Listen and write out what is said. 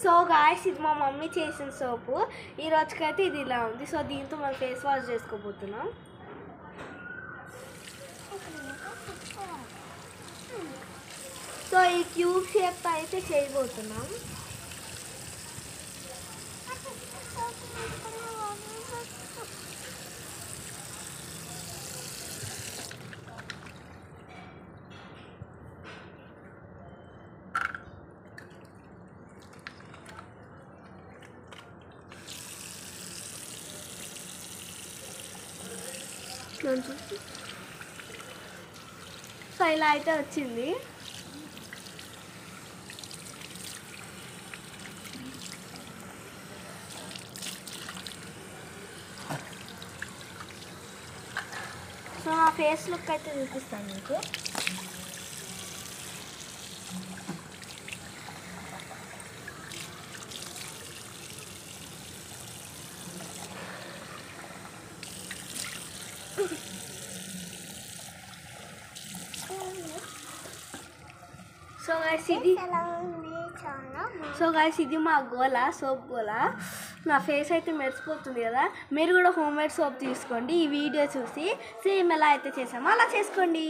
So guys, ఇది మా mummy చేసిన సోపు. ఈ రోజుకైతే ఇది ఇలా ఉంది. సో దీంతో మనం ఫేస్ వాష్ చేసుకోబోతున్నాం. సో ఈ క్యూబ్ షేప్ అయితే చేయబోతున్నాం. సో ఇలా అయితే వచ్చింది. సో నా ఫేస్ లుక్ అయితే చూపిస్తాను మీకు. సో గైస్ ఇది మా గోలా, సోప్ గోలా. నా ఫేస్ అయితే మెరిసిపోతుంది కదా. మీరు కూడా హోమ్ మేడ్ సోప్ తీసుకోండి. ఈ వీడియో చూసి సేమ్ ఎలా అయితే చేసామో అలా చేసుకోండి.